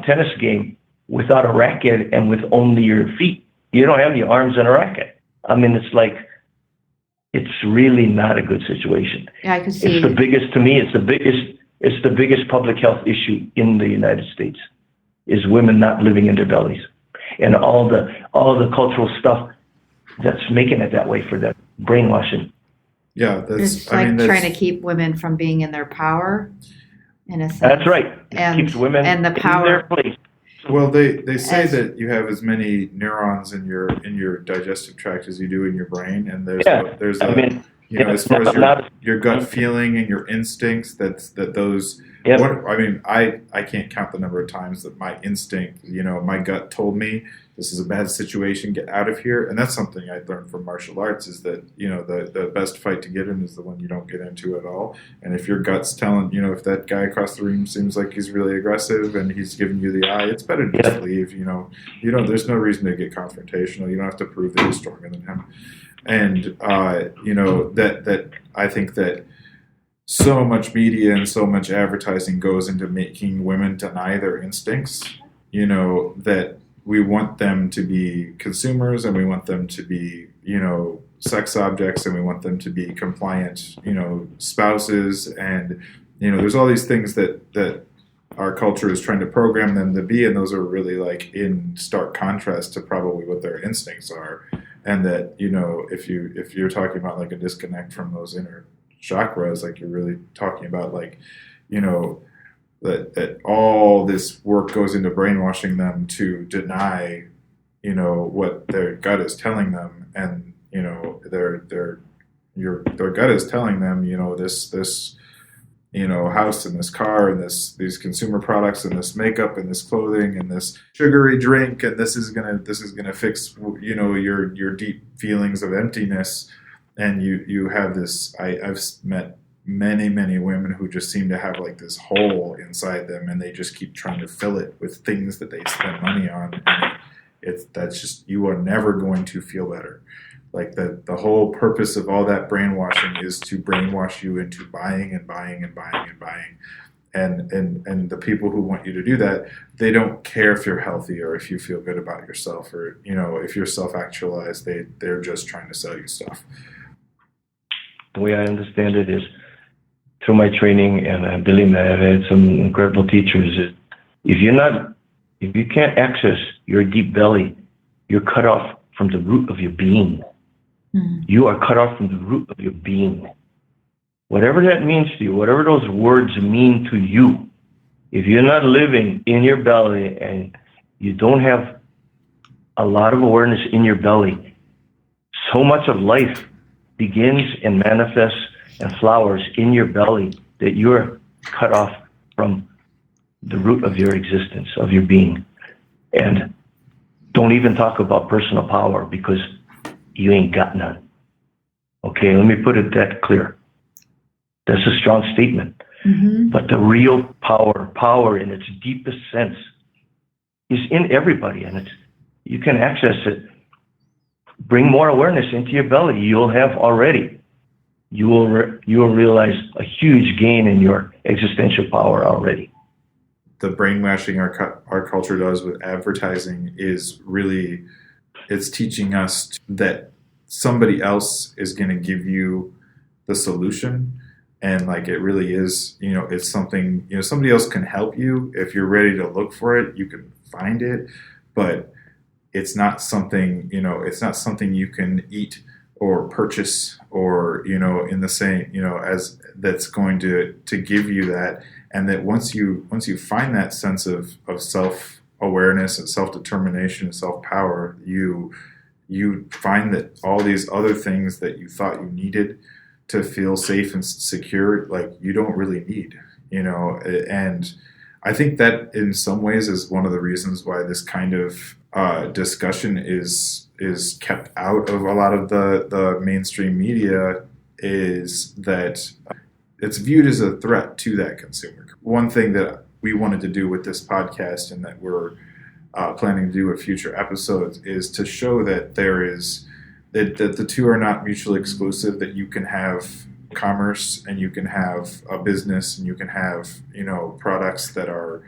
tennis game without a racket and with only your feet. You don't have your arms and a racket. I mean, it's really not a good situation. Yeah, I can see. It's the biggest, to me, it's the biggest public health issue in the United States, is women not living in their bellies, and all the cultural stuff that's making it that way for them, brainwashing. Yeah, it's trying to keep women from being in their power, in a sense. That's right. And keeps women and the power in their place. Well, they say that you have as many neurons in your digestive tract as you do in your brain, and there's as far as your gut feeling and your instincts, those. Yep. I can't count the number of times that my instinct, my gut told me this is a bad situation, get out of here. And that's something I learned from martial arts, is that, the best fight to get in is the one you don't get into at all. And if your gut's telling, if that guy across the room seems like he's really aggressive and he's giving you the eye, it's better to just leave. There's no reason to get confrontational. You don't have to prove that you're stronger than him. And, that I think that so much media and so much advertising goes into making women deny their instincts, that we want them to be consumers, and we want them to be, sex objects, and we want them to be compliant, spouses. And, there's all these things that our culture is trying to program them to be, and those are really like in stark contrast to probably what their instincts are. And that, if you're talking about like a disconnect from those inner chakras, like you're really talking about like, that all this work goes into brainwashing them to deny, what their gut is telling them. And, their gut is telling them, this, house and this car and these consumer products and this makeup and this clothing and this sugary drink, and this is gonna fix your deep feelings of emptiness. And you have this. I've met many women who just seem to have like this hole inside them, and they just keep trying to fill it with things that they spend money on. And that's just, you are never going to feel better. Like the whole purpose of all that brainwashing is to brainwash you into buying and buying and buying and buying. And the people who want you to do that, they don't care if you're healthy or if you feel good about yourself, or if you're self-actualized. They're just trying to sell you stuff. The way I understand it is through my training, and believe me, I've had some incredible teachers. Is if you can't access your deep belly, you're cut off from the root of your being. Mm-hmm. You are cut off from the root of your being. Whatever that means to you, whatever those words mean to you, if you're not living in your belly and you don't have a lot of awareness in your belly, so much of life begins and manifests and flowers in your belly that you're cut off from the root of your existence, of your being. And don't even talk about personal power, because you ain't got none. Okay, let me put it that clear. That's a strong statement. Mm-hmm. But the real power in its deepest sense is in everybody, and you can access it. Bring more awareness into your belly. You will realize a huge gain in your existential power already. The brainwashing our culture does with advertising is really, it's teaching us that somebody else is going to give you the solution. And like, it really is, it's something, somebody else can help you. If you're ready to look for it, you can find it, but it's not something, it's not something you can eat or purchase or, in the same, as that's going to give you that. And that once you find that sense of self-awareness and self-determination and self-power, you find that all these other things that you thought you needed to feel safe and secure, like, you don't really need, and I think that in some ways is one of the reasons why this kind of discussion is kept out of a lot of the mainstream media, is that it's viewed as a threat to that consumer. One thing that we wanted to do with this podcast, and that we're planning to do with future episodes, is to show that that the two are not mutually exclusive, that you can have commerce and you can have a business and you can have, products that are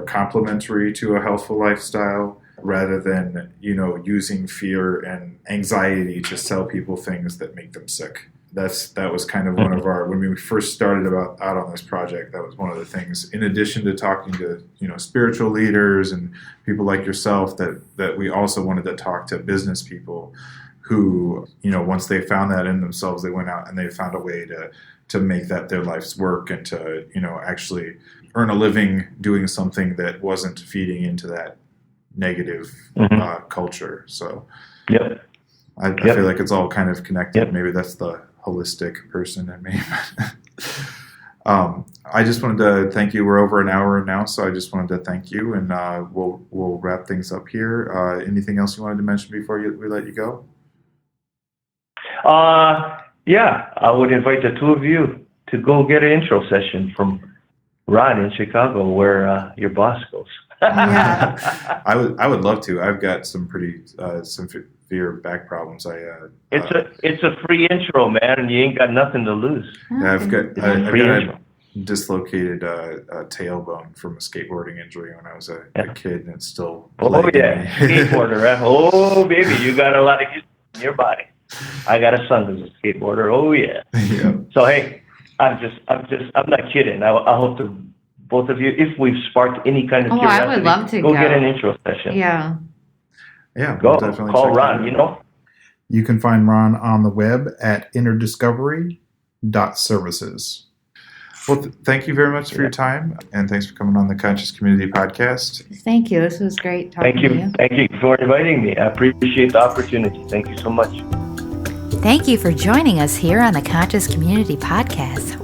complementary to a healthful lifestyle, rather than, using fear and anxiety to sell people things that make them sick. That was kind of one of our, when we first started out on this project, that was one of the things, in addition to talking to, spiritual leaders and people like yourself, that we also wanted to talk to business people who, once they found that in themselves, they went out and they found a way to make that their life's work, and to, actually earn a living doing something that wasn't feeding into that negative culture. So yep. I feel like it's all kind of connected. Yep. Maybe that's the holistic person in me. I just wanted to thank you. We're over an hour now, so I just wanted to thank you, and we'll wrap things up here. Anything else you wanted to mention before we let you go? Yeah, I would invite the two of you to go get an intro session from Ron in Chicago, where your boss goes. Yeah. I would love to. I've got some pretty severe back problems. It's a free intro, man, and you ain't got nothing to lose. Yeah, I've got a dislocated tailbone from a skateboarding injury when I was a kid, and it's still. Oh yeah, skateboarder. Right? Oh baby, you got a lot of in your body. I got a son who's a skateboarder. Oh yeah. Yeah. So hey, I'm not kidding. I hope to both of you, if we've sparked any kind of curiosity, I would love to go get an intro session. Yeah. Yeah. Go we'll definitely call Ron. You can find Ron on the web at innerdiscovery.services. Well, thank you very much for your time, and thanks for coming on the Conscious Community Podcast. Thank you. This was great talking to you. Thank you for inviting me. I appreciate the opportunity. Thank you so much. Thank you for joining us here on the Conscious Community Podcast.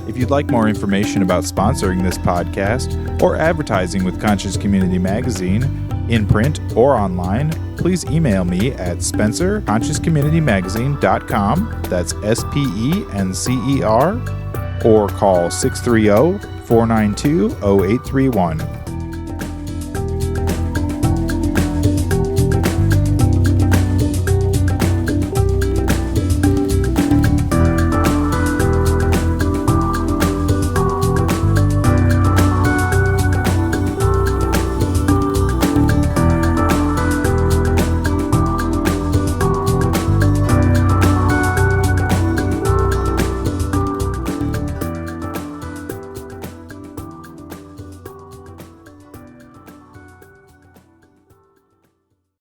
If you'd like more information about sponsoring this podcast or advertising with Conscious Community Magazine, in print or online, please email me at spencerconsciouscommunitymagazine.com, that's SPENCER, or call 630-492-0831.